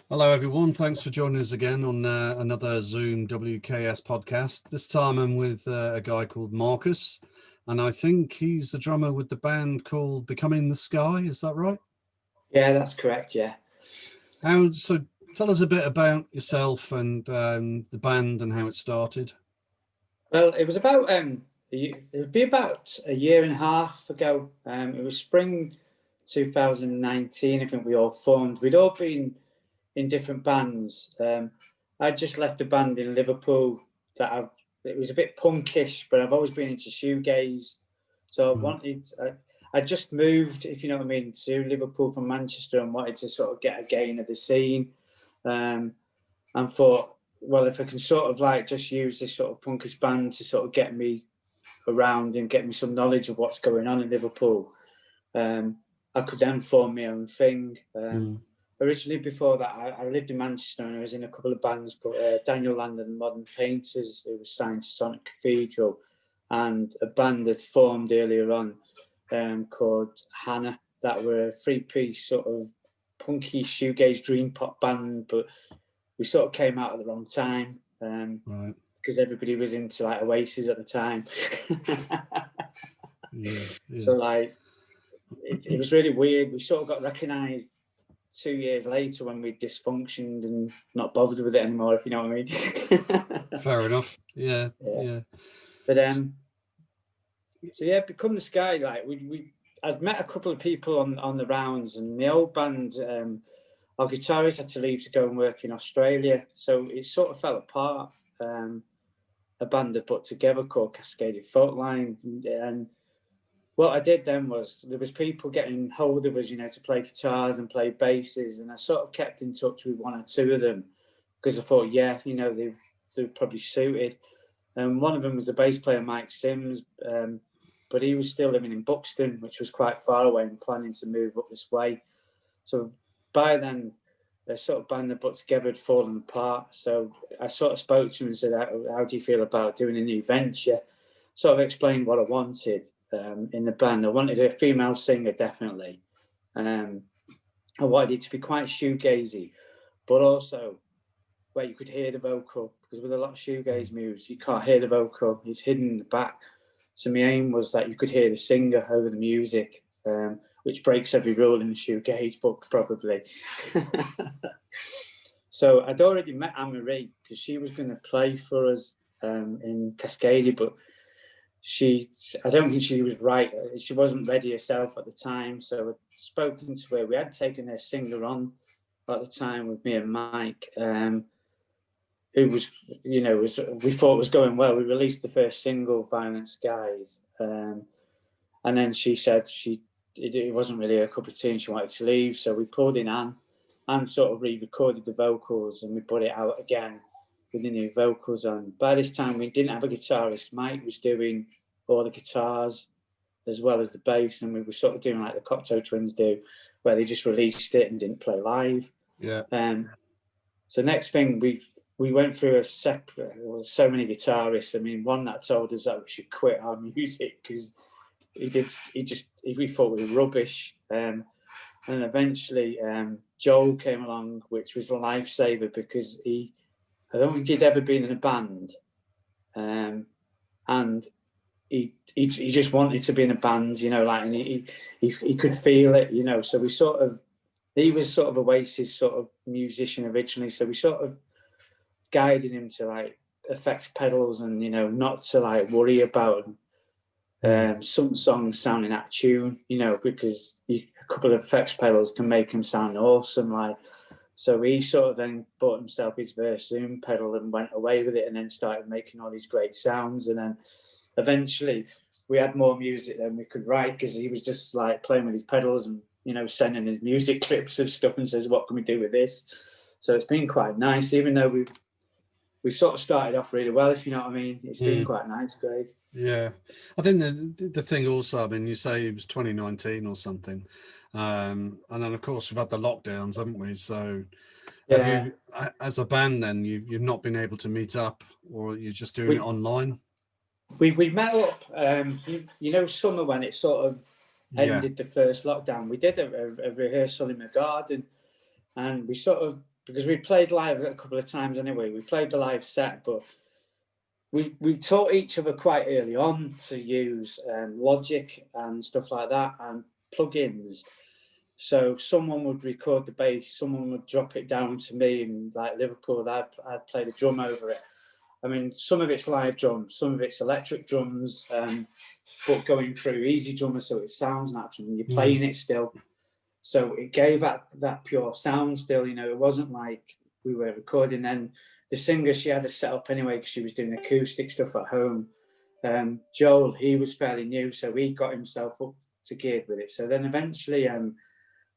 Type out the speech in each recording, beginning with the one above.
Hello, everyone. Thanks for joining us again on another Zoom WKS podcast. This time I'm with a guy called Marcus, and I think he's the drummer with the band called Becoming the Sky. Is that right? Yeah, that's correct. Yeah. So tell us a bit about yourself and the band and how it started. Well, it was about it would be about a year and a half ago. It was spring 2019. I think we all formed. We'd all been in different bands. I just left a band in Liverpool it was a bit punkish, but I've always been into shoegaze. So I just moved, if you know what I mean, to Liverpool from Manchester and wanted to sort of get a gain of the scene. And thought, well, if I can sort of like just use this sort of punkish band to sort of get me around and get me some knowledge of what's going on in Liverpool, I could then form my own thing. Originally, before that, I lived in Manchester and I was in a couple of bands, but Daniel Land and Modern Painters, who was signed to Sonic Cathedral, and a band that formed earlier on called Hannah, that were a three-piece sort of punky shoegaze dream pop band, but we sort of came out at the wrong time because everybody was into like Oasis at the time. Yeah. So like it was really weird. We sort of got recognised 2 years later when we dysfunctioned and not bothered with it anymore, if you know what I mean. Fair enough. Yeah. But so yeah, Become the Sky. Like I'd met a couple of people on the rounds, and the old band, our guitarist had to leave to go and work in Australia, so it sort of fell apart. A band had put together called Cascaded Fault Line, and what I did then was there was people getting hold of us, to play guitars and play basses, and I sort of kept in touch with one or two of them because I thought, yeah, they're probably suited. And one of them was the bass player Mike Sims, but he was still living in Buxton, which was quite far away, and planning to move up this way. So by then, the sort of band that put together had fallen apart. So I sort of spoke to him and said, how do you feel about doing a new venture? Sort of explained what I wanted in the band. I wanted a female singer, definitely. I wanted it to be quite shoegazy, but also where you could hear the vocal, because with a lot of shoegaze moves, you can't hear the vocal. It's hidden in the back. So my aim was that you could hear the singer over the music, which breaks every rule in the shoegaze book, probably. So I'd already met Anne-Marie because she was going to play for us in Cascade, but I don't think she was right. She wasn't ready herself at the time. So I'd spoken to her. We had taken her singer on at the time with me and Mike, who was, we thought was going well. We released the first single, Violent Skies. And then she said it wasn't really her cup of tea and she wanted to leave. So we pulled in Anne. Anne sort of re-recorded the vocals and we put it out again with the new vocals on. By this time, we didn't have a guitarist. Mike was doing all the guitars as well as the bass, and we were sort of doing like the Cocteau Twins do, where they just released it and didn't play live. Yeah. So next thing, we went through there was so many guitarists. I mean, one that told us that we should quit our music because we thought we were rubbish. And eventually Joel came along, which was a lifesaver because I don't think he'd ever been in a band. And he just wanted to be in a band, and he could feel it, so he was sort of Oasis sort of musician originally. So we sort of guided him to like effects pedals and, not to like worry about some songs sounding out of tune, because a couple of effects pedals can make him sound awesome. So he sort of then bought himself his Verse Zoom pedal and went away with it and then started making all these great sounds. And then eventually we had more music than we could write because he was just like playing with his pedals and, sending his music clips of stuff and says, what can we do with this? So it's been quite nice, even though we've sort of started off really well, if you know what I mean. It's been quite nice, Craig. Yeah. I think the thing also, I mean, you say it was 2019 or something. And then, of course, we've had the lockdowns, haven't we? So have you, as a band then, you've not been able to meet up, or you're just doing it online? We met up, summer when it sort of ended the first lockdown. We did a rehearsal in the garden, and we sort of because we played live a couple of times anyway. We played the live set, but we taught each other quite early on to use Logic and stuff like that, and plugins. So someone would record the bass, someone would drop it down to me, and like Liverpool, I'd play the drum over it. I mean, some of it's live drums, some of it's electric drums, but going through easy drummer, so it sounds natural and you're playing it still. So it gave that pure sound still, you know. It wasn't like we were recording. Then the singer, she had a setup anyway because she was doing acoustic stuff at home. Joel, he was fairly new, so he got himself up to gear with it. So then eventually,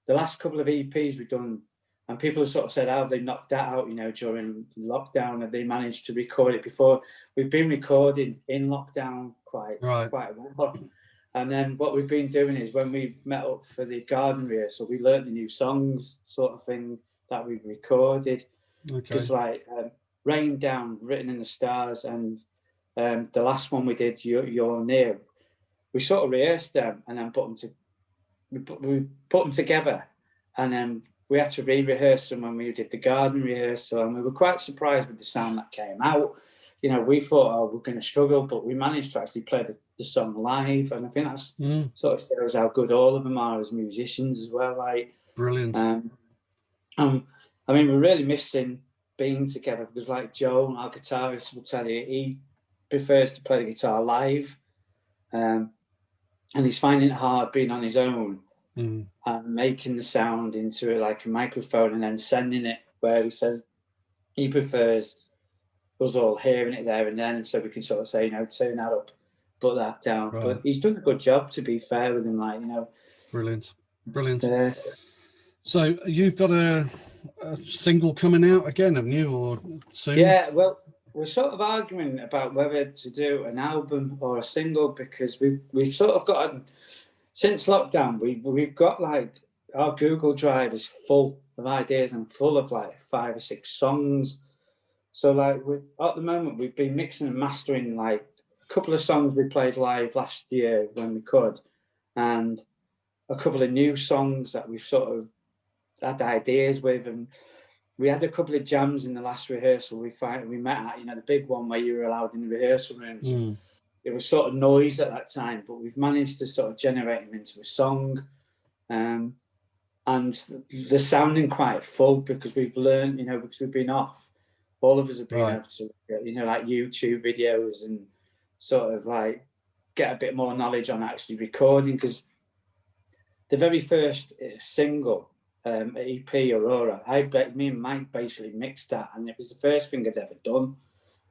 the last couple of EPs we've done, and people have sort of said, "How they knocked that out?" You know, during lockdown, and they managed to record it before. We've been recording in lockdown quite a while. And then what we've been doing is when we met up for the garden rehearsal, we learnt the new songs, sort of thing that we've recorded. Because like Rain Down, Written in the Stars, and the last one we did, You're Near, we sort of rehearsed them and then we put them together, and then we had to re-rehearse them when we did the garden rehearsal, and we were quite surprised with the sound that came out. You know, we thought, oh, we're going to struggle, but we managed to actually play the song live, and I think that's sort of shows how good all of them are as musicians as well. Like, brilliant. I mean, we're really missing being together because, like Joe, our guitarist, will tell you, he prefers to play the guitar live, and he's finding it hard being on his own and making the sound into like a microphone and then sending it, where he says he prefers us all hearing it there and then, so we can sort of say, you know, turn that up, put that down. Right. But he's done a good job, to be fair with him, like, you know. Brilliant. So you've got a single coming out again, haven't you, or soon? Yeah, well, we're sort of arguing about whether to do an album or a single, because we've sort of got, since lockdown, we've got like, our Google Drive is full of ideas and full of like 5 or 6 songs. So like at the moment we've been mixing and mastering like a couple of songs we played live last year when we could, and a couple of new songs that we've sort of had ideas with, and we had a couple of jams in the last rehearsal we met at, you know, the big one where you were allowed in the rehearsal rooms. It was sort of noise at that time, but we've managed to sort of generate them into a song, and they're sounding quite full because we've learned, you know, because we've been off. All of us have been able to, you know, like YouTube videos and sort of like get a bit more knowledge on actually recording, because the very first single, EP, Aurora, me and Mike basically mixed that, and it was the first thing I'd ever done.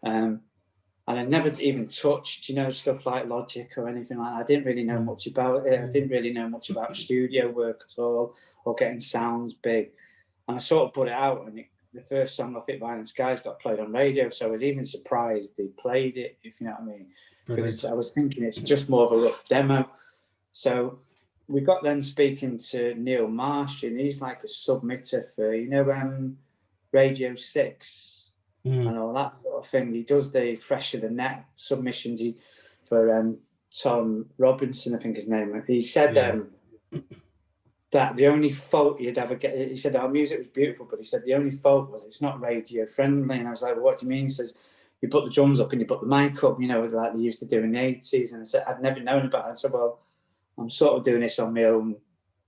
And I never even touched, you know, stuff like Logic or anything like that. I didn't really know much about it. I didn't really know much about studio work at all, or getting sounds big. And I sort of put it out, and the first song off it, Violent Skies, got played on radio. So I was even surprised they played it, if you know what I mean. Because I was thinking it's just more of a rough demo. So we got then speaking to Neil Marsh, and he's like a submitter for, you know, Radio 6 and all that sort of thing. He does the Fresher Than Net submissions for Tom Robinson, I think his name. He said that the only fault you'd ever get, he said our music was beautiful, but he said the only fault was it's not radio friendly. And I was like, well, what do you mean? He says, you put the drums up and you put the mic up, you know, like they used to do in the 80s. And I said, I'd never known about it. I said, well, I'm sort of doing this on my own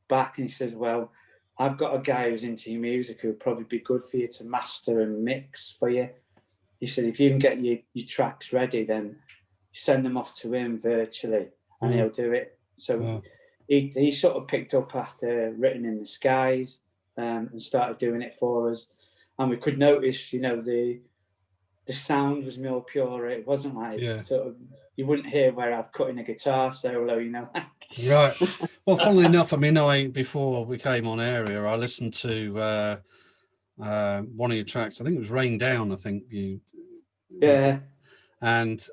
back. And he said, well, I've got a guy who's into your music who would probably be good for you to master and mix for you. He said, if you can get your tracks ready, then send them off to him virtually and he'll do it. So he sort of picked up after Written in the Skies and started doing it for us. And we could notice, you know, the sound was more pure. It wasn't like sort of, you wouldn't hear where I've cut in a guitar solo, you know. Right. Well, funnily enough, I mean, before we came on air here, I listened to one of your tracks. I think it was Rain Down, I think you. Yeah. And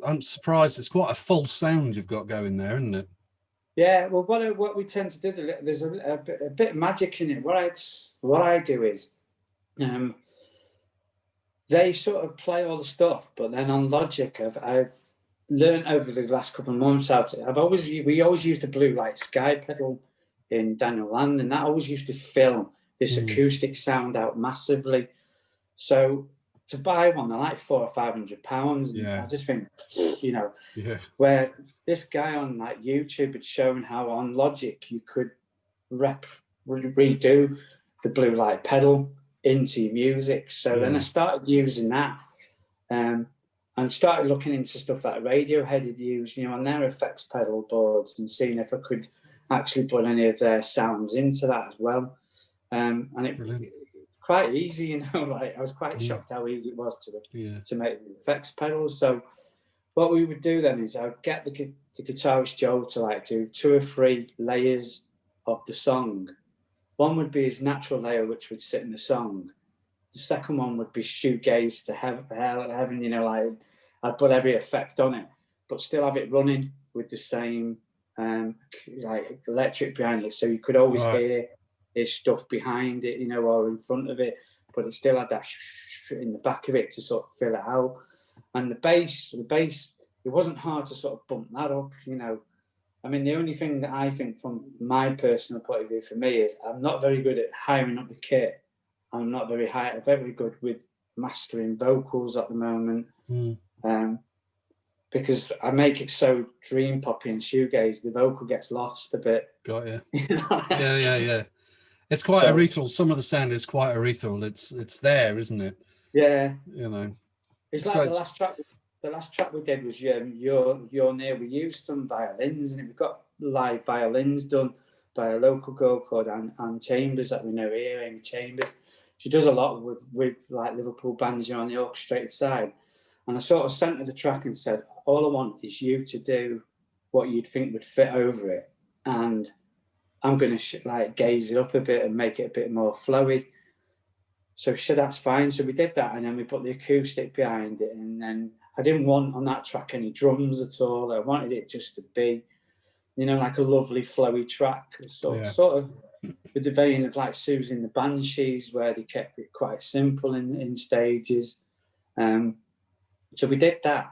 I'm surprised it's quite a full sound you've got going there, isn't it? Yeah, well, what we tend to do, there's a bit of magic in it. What I do is, they sort of play all the stuff, but then on Logic, I've learned over the last couple of months how to. We always used the blue light sky pedal in Daniel Land, and that always used to fill this acoustic sound out massively. So to buy one, they're like £400 or £500. And I just think, you know, where this guy on like YouTube had shown how on Logic you could redo the blue light pedal into your music. So then I started using that, and started looking into stuff that Radiohead had used, you know, on their effects pedal boards, and seeing if I could actually put any of their sounds into that as well. And it quite easy, you know, like I was quite shocked how easy it was to make the effects pedals. So what we would do then is I would get the guitarist Joe to like do 2 or 3 layers of the song. One would be his natural layer, which would sit in the song. The second one would be shoegaze to heaven, you know, like I'd put every effect on it, but still have it running with the same like electric behind it. So you could always hear his stuff behind it, you know, or in front of it, but it still had that in the back of it to sort of fill it out. And the bass, it wasn't hard to sort of bump that up, you know. I mean, the only thing that I think from my personal point of view for me is I'm not very good at hiring up the kit. I'm not very good with mastering vocals at the moment, because I make it so dream poppy and shoegaze, the vocal gets lost a bit. Got you. Yeah. It's quite ethereal. Some of the sound is quite ethereal. It's there, isn't it? Yeah. You know, it's like the last track we did was You're Near. We used some violins, and we got live violins done by a local girl called Anne Chambers that we know here, Amy Chambers. She does a lot with like Liverpool bands, you know, on the orchestrated side. And I sort of sent her the track and said, all I want is you to do what you'd think would fit over it, and I'm going to like gaze it up a bit and make it a bit more flowy. So she said, that's fine. So we did that, and then we put the acoustic behind it. And then I didn't want on that track any drums at all. I wanted it just to be, you know, like a lovely flowy track, sort of with the vein of like Susie and the Banshees, where they kept it quite simple in stages. So we did that,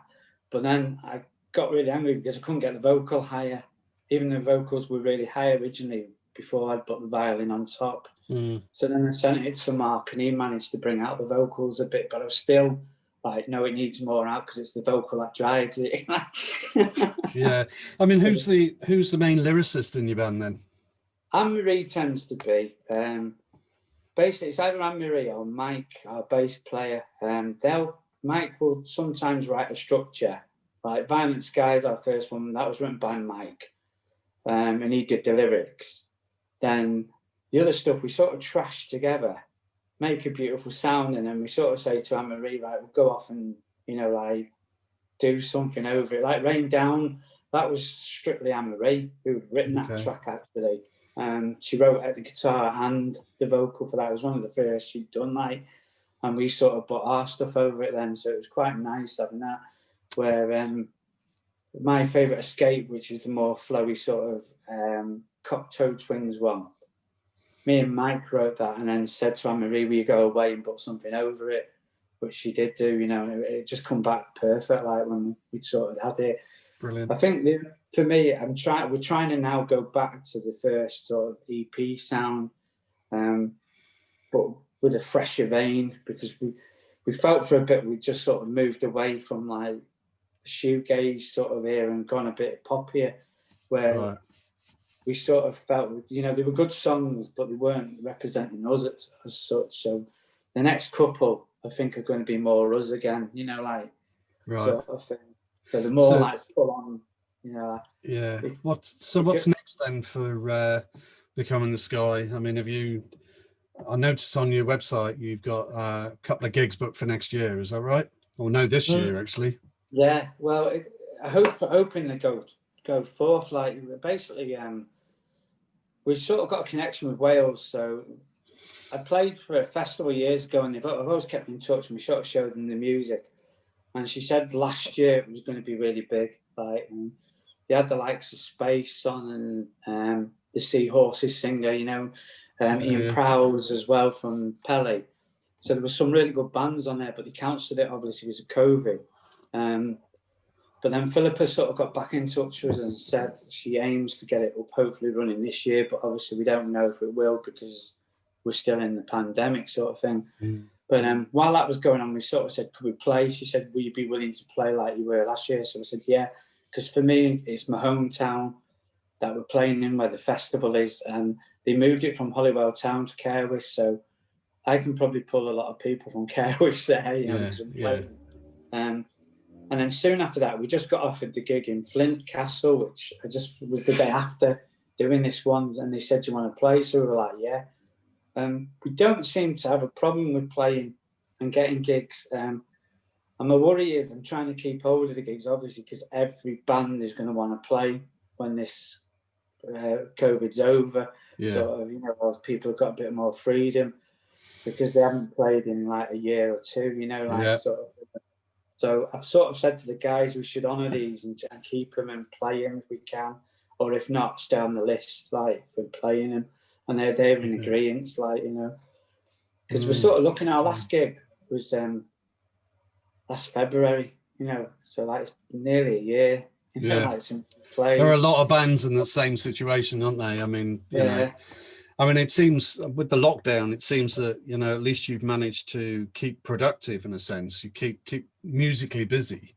but then I got really angry because I couldn't get the vocal higher, even though the vocals were really high originally before I'd put the violin on top. So then I sent it to Mark, and he managed to bring out the vocals a bit, but I was still like, no, it needs more out because it's the vocal that drives it. Yeah, I mean, who's the main lyricist in your band then? Anne-Marie tends to be. Basically, it's either Anne-Marie or Mike, our bass player. Mike will sometimes write a structure. Like Violent Skies, our first one, that was written by Mike, and he did the lyrics. Then the other stuff we sort of trash together, make a beautiful sound, and then we sort of say to Anne-Marie, right, we'll go off and, you know, like do something over it. Like Rain Down, that was strictly Anne-Marie who had written that track actually. She wrote the guitar and the vocal for that. It was one of the first she'd done, like, and we sort of put our stuff over it then. So it was quite nice having that. Where my favourite Escape, which is the more flowy sort of Cocteau Twins one, me and Mike wrote that and then said to Anne-Marie, will you go away and put something over it? Which she did do, you know, and it just come back perfect, like when we'd sort of had it. Brilliant. I think for me, we're trying to now go back to the first sort of EP sound, but with a fresher vein, because we felt for a bit we just sort of moved away from like shoegaze sort of era and gone a bit poppier, where we sort of felt, you know, they were good songs, but they weren't representing us as such. So the next couple, I think, are going to be more us again, you know, like sort of thing. So the more like full on, you know. Yeah. What's next then for Becoming the Sky? I mean, I noticed on your website you've got a couple of gigs booked for next year. Is that right? Or no, this year actually. Yeah. Well, I hope for hoping to go forth. Like basically, we've sort of got a connection with Wales. So I played for a festival years ago, and I've always kept in touch, and we sort of showed them the music. And she said last year it was going to be really big. Like, and they had the likes of Space on, and the Seahorses singer, you know, Ian Prowse as well from Pele. So there were some really good bands on there, but they cancelled it obviously because of COVID. But then Philippa sort of got back in touch with us and said she aims to get it up, hopefully running this year, but obviously we don't know if it will because we're still in the pandemic sort of thing. Mm. But while that was going on, we sort of said, could we play? She said, will you be willing to play like you were last year? So I said, yeah, because for me, it's my hometown that we're playing in, where the festival is, and they moved it from Holywell Town to Caerwis, so I can probably pull a lot of people from Caerwis there, you know, because I'm playing. And then soon after that, we just got offered the gig in Flint Castle, which I just was the day after doing this one, and they said, do you want to play? So we were like, yeah. We don't seem to have a problem with playing and getting gigs. And my worry is I'm trying to keep hold of the gigs, obviously, because every band is going to want to play when this COVID's over. Yeah. So, you know, people have got a bit more freedom because they haven't played in like a year or two, you know, like sort of. So I've sort of said to the guys, we should honour these and keep them and play them if we can, or if not, stay on the list, like, for playing them. And they're in agreement, like, you know, because we're sort of looking at our last gig was last February, you know, so like it's nearly a year, you know, like some play. There are a lot of bands in the same situation, aren't they? I mean, you know, I mean, it seems with the lockdown, it seems that, you know, at least you've managed to keep productive in a sense. You keep musically busy.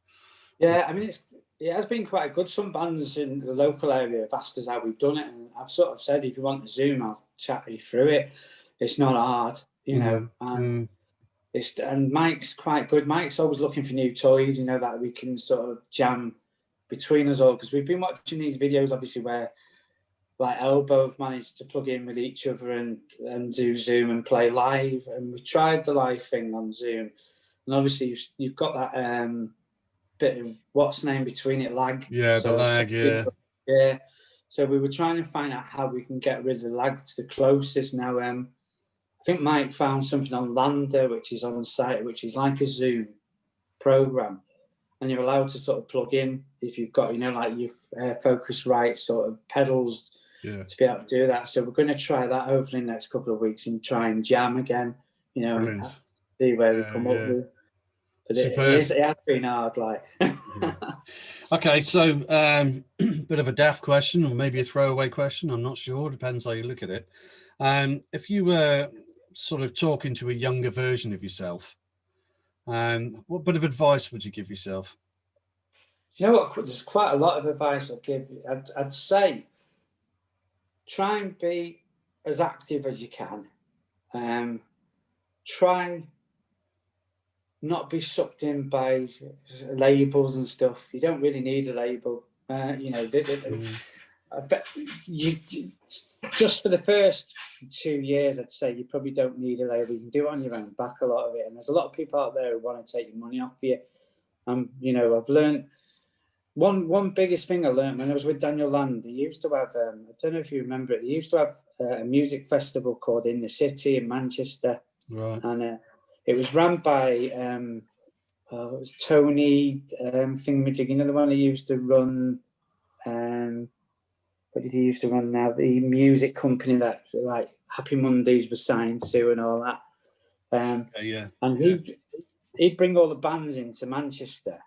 Yeah, I mean, it has been quite good. Some bands in the local area have asked us how we've done it, and I've sort of said, if you want to Zoom, I'll chat you through it. It's not hard, you know, and and Mike's quite good. Mike's always looking for new toys, you know, that we can sort of jam between us all, because we've been watching these videos, obviously, where like Elbow have managed to plug in with each other and do Zoom and play live, and we tried the live thing on Zoom, and obviously you've got that bit of what's name between it, lag. Yeah, so, the lag, yeah. So we were trying to find out how we can get rid of the lag to the closest. Now, I think Mike found something on Lander, which is on site, which is like a Zoom program, and you're allowed to sort of plug in if you've got, you know, like your Focusrite sort of pedals to be able to do that. So we're going to try that hopefully in the next couple of weeks and try and jam again, you know, and see where we come up with. But it has been hard, like. Okay, so bit of a daft question, or maybe a throwaway question, I'm not sure, depends how you look at it. If you were sort of talking to a younger version of yourself, what bit of advice would you give yourself? You know what, there's quite a lot of advice I'd give you. I'd say try and be as active as you can. Try not be sucked in by labels and stuff. You don't really need a label. You know, I bet you just for the first 2 years, I'd say you probably don't need a label. You can do it on your own back, a lot of it. And there's a lot of people out there who want to take your money off you. You know, I've learned one biggest thing I learned when I was with Daniel Land. He used to have, I don't know if you remember it, he used to have a music festival called In the City in Manchester. Right. And it was run by it was Tony Thingamajig, you know, the one who used to run what did he used to run now? The music company that like Happy Mondays was signed to and all that. And he'd bring all the bands into Manchester.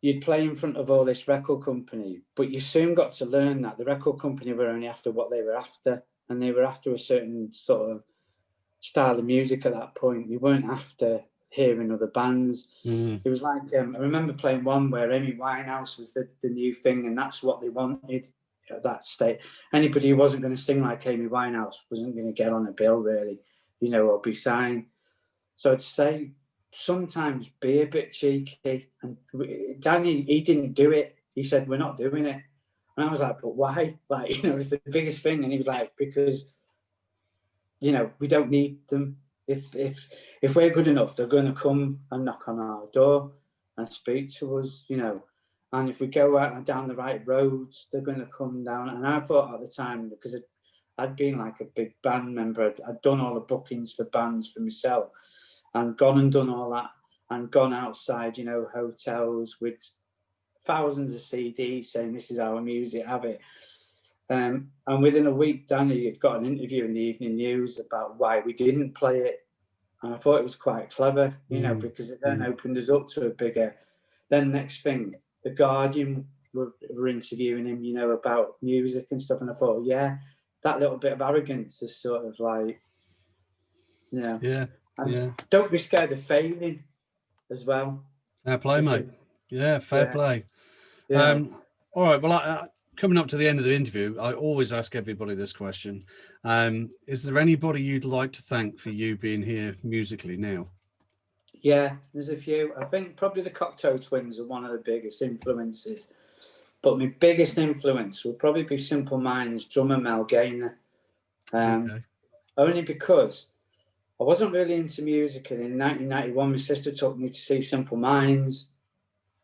You'd play in front of all this record company, but you soon got to learn that the record company were only after what they were after, and they were after a certain sort of style of music at that point. We weren't after hearing other bands. It was like, I remember playing one where Amy Winehouse was the new thing, and that's what they wanted at that state. Anybody who wasn't going to sing like Amy Winehouse wasn't going to get on a bill, really, you know, or be signed. So I'd say sometimes be a bit cheeky. And Danny, he didn't do it. He said, we're not doing it. And I was like, but why? Like, you know, it's the biggest thing. And he was like, because, you know, we don't need them. If we're good enough, they're going to come and knock on our door and speak to us, you know. And if we go out and down the right roads, they're going to come down. And I thought at the time, because I'd been like a big band member, I'd done all the bookings for bands for myself and gone and done all that and gone outside, you know, hotels with thousands of CDs saying, this is our music, have it. And within a week, Danny had got an interview in the Evening News about why we didn't play it. And I thought it was quite clever, you know, because it then opened us up to a bigger. Then next thing, The Guardian were interviewing him, you know, about music and stuff. And I thought, yeah, that little bit of arrogance is sort of like, Yeah. Don't be scared of failing as well. Fair play, mate. Yeah, fair play. Yeah. All right. Well, coming up to the end of the interview, I always ask everybody this question. Is there anybody you'd like to thank for you being here musically now? Yeah, there's a few. I think probably the Cocteau Twins are one of the biggest influences. But my biggest influence will probably be Simple Minds drummer Mel Gaynor. Only because I wasn't really into music, and in 1991 my sister took me to see Simple Minds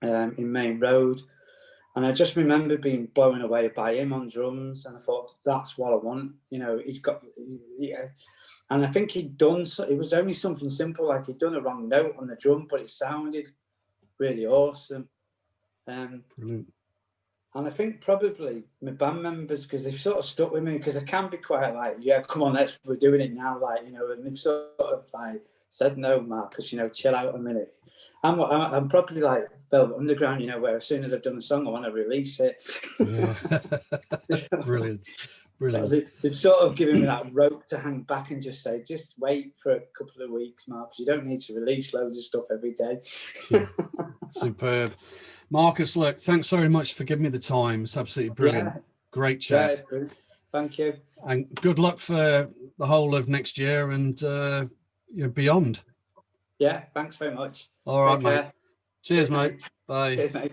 in Main Road, and I just remember being blown away by him on drums, and I thought, that's what I want. He's got, and I think it was only something simple, like he'd done a wrong note on the drum, but it sounded really awesome. Brilliant. And I think probably my band members, because they've sort of stuck with me, because I can be quite like, yeah, come on, we're doing it now, like, and they've sort of like said, no, Marcus, chill out a minute. I'm probably like Velvet Underground, where as soon as I've done a song, I want to release it. Yeah. Brilliant. They've sort of given me that rope to hang back and just say, just wait for a couple of weeks, Marcus. You don't need to release loads of stuff every day. Superb. Marcus, look, thanks very much for giving me the time. It's absolutely brilliant. Yeah. Great chat. Yeah, thank you. And good luck for the whole of next year and beyond. Yeah, thanks very much. All right, mate. Cheers, mate. Bye. Cheers, mate.